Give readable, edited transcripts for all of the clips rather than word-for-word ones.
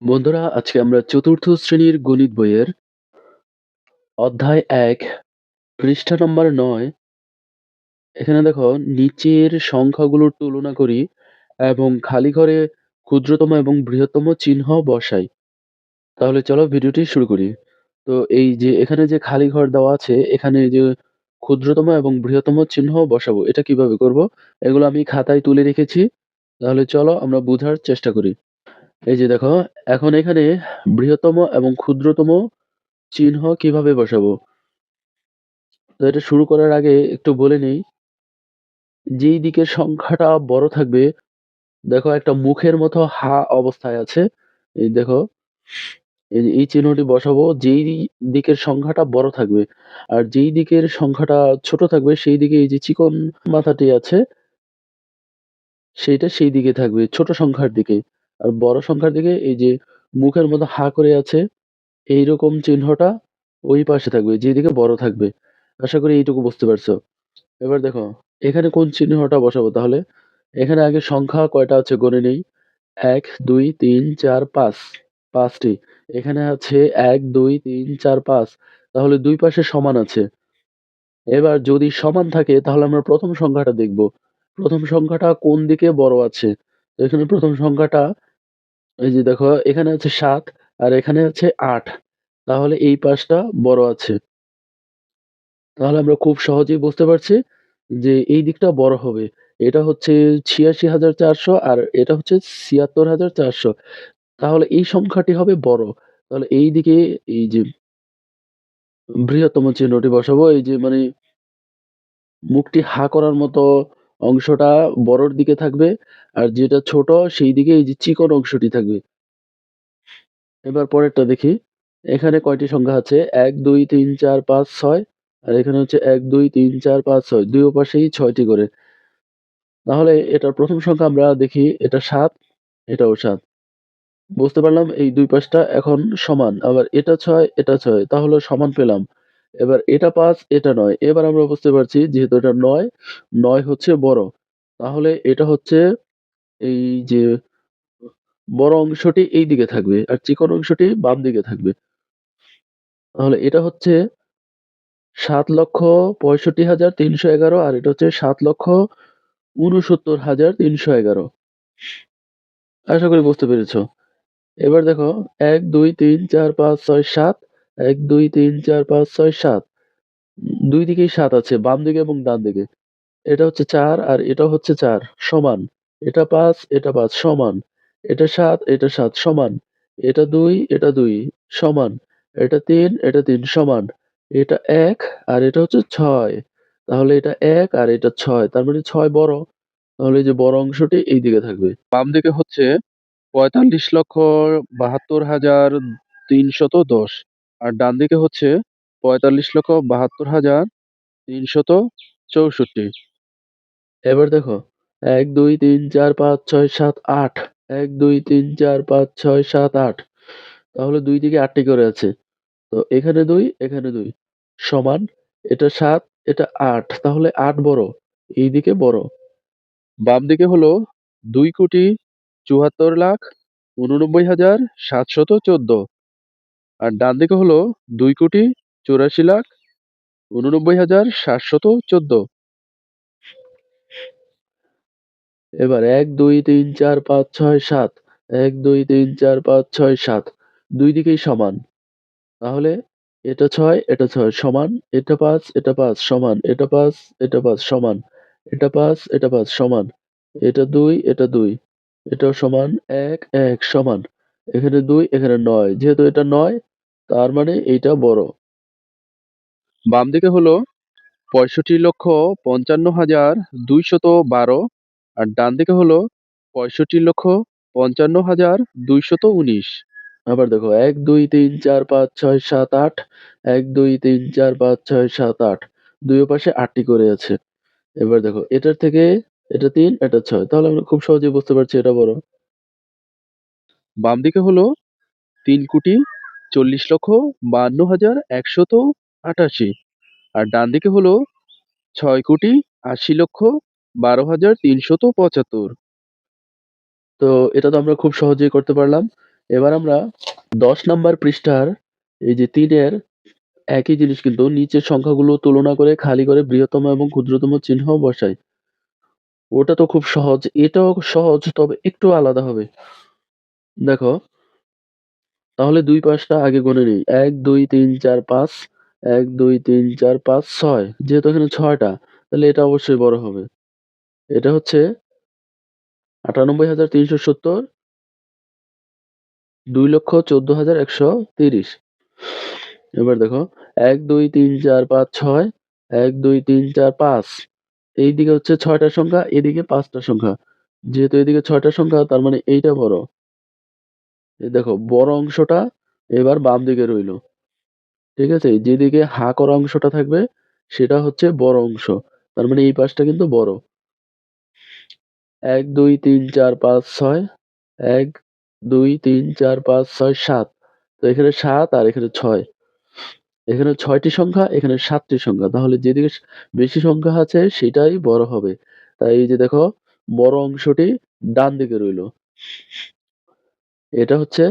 বন্ধুরা, আজকে আমরা চতুর্থ শ্রেণীর গণিত বইয়ের অধ্যায় ১ পৃষ্ঠা নম্বর ৯ এখানে দেখো নিচের সংখ্যাগুলোর তুলনা করি এবং খালি ঘরে ক্ষুদ্রতম এবং বৃহত্তম চিহ্ন বসাই। তাহলে চলো ভিডিওটি শুরু করি। তো এই যে এখানে যে খালি ঘর দেওয়া আছে, এখানে এই যে ক্ষুদ্রতম এবং বৃহত্তম চিহ্ন বসাবো। এটা কিভাবে করব? এগুলো আমি খাতায় তুলে রেখেছি। তাহলে চলো আমরা বোঝার চেষ্টা করি। এই যে দেখো, এখন এখানে বৃহত্তম এবং ক্ষুদ্রতম চিহ্ন কিভাবে বসাবো? তো এটা শুরু করার আগে একটু বলে নেই, যেই দিকের সংখ্যাটা বড় থাকবে, দেখো একটা মুখের মতো হা অবস্থায় আছে। এই দেখো, এই যে এই চিহ্নটি বসাবো যেই দিকের সংখ্যাটা বড় থাকবে। আর যেই দিকের সংখ্যাটা ছোট থাকবে সেই দিকে এই যে চিকন মাথাটি আছে, সেইটা সেই দিকে থাকবে, ছোট সংখ্যার দিকে। আর বড় সংখ্যার দিকে এই যে মুখের মতো হা করে আছে, এইরকম চিহ্নটা ওই পাশে থাকবে, যেদিকে বড় থাকবে। আশা করি এইটুকু বুঝতে পারছো। এবার দেখো, এখানে কোন চিহ্নটা বসাবো তাহলে? এখানে আগে সংখ্যা কয়টা আছে গণে নেই। ১, ২, ৩, ৪, ৫, ৫ টি। এখানে আছে ১, ২, ৩, ৪, ৫। তাহলে দুই পাশে সমান আছে। এবার যদি সমান থাকে তাহলে আমরা প্রথম সংখ্যাটা দেখব। প্রথম সংখ্যাটা কোন দিকে বড় আছে? তো এখানে প্রথম সংখ্যাটা এই যে দেখো, এখানে আছে ৭ আর এখানে আছে ৮। তাহলে এই পাশটা বড় আছে। তাহলে আমরা খুব সহজেই বুঝতে পারছি যে এই দিকটা বড় হবে। এটা হচ্ছে ৮৬,৪০০ আর এটা হচ্ছে ৭৬,৪০০। তাহলে এই সংখ্যাটি হবে বড়। তাহলে এইদিকে এই যে বৃহত্তম চিহ্নটি বসাবো। এই যে মানে মুখটি হা করার মতো অংশটা বড়র দিকে থাকবে। আর যেটা ছোট সেই দিকে এই যে চিকন অংশটি থাকবে। এবার পরেরটা দেখি। এখানে কয়টি সংখ্যা আছে? ১, ২, ৩, ৪, ৫, ৬ আর এখানে হচ্ছে ১, ২, ৩, ৪, ৫, ৬ দুই পাশেই ৬ টি করে। তাহলে এটার প্রথম সংখ্যা আমরা দেখি, এটা ৭, এটাও ৭। বুঝতে পারলাম এই দুই পাশটা এখন সমান। আবার এটা ৬, এটা ৬ তাহলে সমান পেলাম। এবার এটা ৫, এটা ৯। এবার আমরা বুঝতে পারছি যেহেতু এটা ৯, ৯ হচ্ছে বড়। তাহলে এটা হচ্ছে এই যে বড় অংশটি এই দিকে থাকবে আর চিকন অংশটি বাম দিকে থাকবে। তাহলে এটা হচ্ছে ৭,৬৫,৩১১ আর এটা হচ্ছে ৭,৬৯,৩১১। আশা করি বুঝতে পেরেছো। এবার দেখো ১, ২, ৩, ৪, ৫, ৬, ৭, ১, ২, ৩, ৪, ৫, ৬, ৭। দুই দিকেই ৭ আছে, বাম দিকে এবং ডান দিকে। এটা হচ্ছে ৪ আর এটাও হচ্ছে ৪ সমান। এটা ৫, এটা ৫ সমান। এটা ৭, এটা ৭ সমান। এটা ২, এটা ২ সমান। এটা ৩, এটা ৩ সমান। এটা ১ আর এটা হচ্ছে ৬। তাহলে এটা ১ আর এটা ৬। তার মানে ৬ বড়। তাহলে এই যে বড় অংশটি এই দিকে থাকবে। বাম দিকে হচ্ছে ৪৫,৭২,৩১০ আর ডান দিকে হচ্ছে ৪৫,৭২,৩৬৪। এবার দেখো ১, ২, ৩, ৪, ৫, ৬, ৭, ৮। ১, ২, ৩, ৪, ৫, ৬, ৭, ৮। তাহলে দুই দিকে ৮ টি করে আছে। তো এখানে ২, এখানে ২ সমান। এটা ৭, এটা ৮ তাহলে ৮ বড়। এইদিকে বড়। বাম দিকে হলো ২,৭৪,৮৯,৭১৪ আর ডান দিকে হলো ২,৮৪,৮৯,৭১৪। এবার ১, ২, ৩, ৪, ৫, ৬, ৭। ১, ২, ৩, ৪, ৫, ৬, ৭ দুই দিকেই সমান। তাহলে এটা ৬, এটা ৬ সমান। এটা ৫, এটা ৫ সমান। এটা ৫, এটা ৫ সমান। এটা ৫, এটা ৫ সমান। এটা ২, এটা ২ এটাও সমান। ১, ১ সমান। এখানে ২, এখানে ৯ যেহেতু এটা ৯ তার মানে এইটা বড়। বাম দিকে হলো ৬৫,৫৫,২১২ আর ডান দিকে হলো ৬৫,৫৫,২১৯। আবার দেখো ১, ২, ৩, ৪, ৫, ৬, ৭, ৮। ১, ২, ৩, ৪, ৫, ৬, ৭, ৮ দুই পাশে ৮ টি করে আছে। এবার দেখো এটার থেকে এটা ৩, এটা ৬ তাহলে আমরা খুব সহজেই বুঝতে পারছি এটা বড়। বাম দিকে হলো ৩,৪০,৫২,১৮০ আর ডান দিকে হলো ৬,৮০,১২,৩৭৫। তো এটা তো আমরা খুব সহজেই করতে পারলাম। এবার আমরা ১০ নাম্বার পৃষ্ঠার এই যে ৩ এর একই জিনিস কিন্তু নিচের সংখ্যাগুলো তুলনা করে খালি করে বৃহত্তম এবং ক্ষুদ্রতম চিহ্ন বসাই। ওটা তো খুব সহজ। এটাও সহজ, তবে একটু আলাদা হবে। দেখো, তাহলে ২ পাশটা আগে গুনে নিই। ১, ২, ৩, ৪, ৫, ১, ২, ৩, ৪, ৫, ৬। যেহেতু এখানে ৬ টা, তাহলে এটা অবশ্যই বড় হবে। এটা হচ্ছে ৯৮,৩৭০, ২,১৪,১৩০। এবার দেখো, ১, ২, ৩, ৪, ৫, ৬, ১, ২, ৩, ৪, ৫। এইদিকে হচ্ছে ৬ টার সংখ্যা, এদিকে ৫ টার সংখ্যা। যেহেতু এদিকে ৬ টার সংখ্যা, তার মানে এইটা বড়। এই দেখো, বড় অংশটা এবার বাম দিকে রইলো। ঠিক আছে? যেদিকে হা করা অংশটা থাকবে সেটা হচ্ছে বড় অংশ। তার মানে এই পাশটা কিন্তু বড়। ১, ২, ৩, ৪, ৫, ৬। ১, ২, ৩, ৪, ৫, ৬, ৭। তো এখানে ৭ আর এখানে ৬। এখানে ৬ টি সংখ্যা, এখানে ৭ টি সংখ্যা। তাহলে যেদিকে বেশি সংখ্যা আছে সেটাই বড় হবে। তাই এই যে দেখো, বড় অংশটি ডান দিকে রইলো। এটা হচ্ছে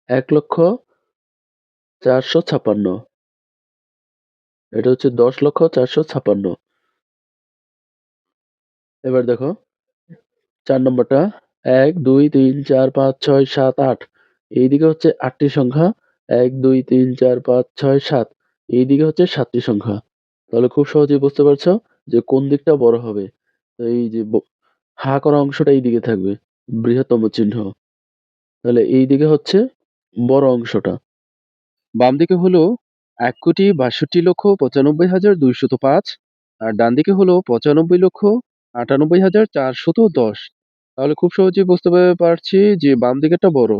১,৪৫,৪৫। এটা হচ্ছে ১০,৪৫,৪৫। এবার দেখো, ৪ নম্বরটা ১, ২, ৩, ৪, ৫, ৬, ৭, ৮। এইদিকে হচ্ছে ৮ টি সংখ্যা। ১, ২, ৩, ৪, ৫, ৬, ৭। এইদিকে হচ্ছে ৭ টি সংখ্যা। তাহলে খুব সহজেই বুঝতে পারছো যে কোন দিকটা বড় হবে। তো এই যে হা করা অংশটা এইদিকে থাকবে, বৃহত্তম চিহ্ন। তাহলে এইদিকে হচ্ছে বড় অংশটা। বাম দিকে হলো ১,৬২,৯৫,২০৫ আর ডান দিকে হলো ৯৫,৯৮,৪১০। তাহলে খুব সহজেই বুঝতে পারছি যে বাম দিকেরটা বড়।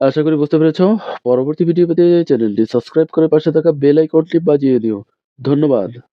আশা করি বুঝতে পেরেছো। পরবর্তী ভিডিও পেতে চ্যানেলটি সাবস্ক্রাইব করে পাশে থাকা বেল আইকনটি বাজিয়ে দিও। ধন্যবাদ।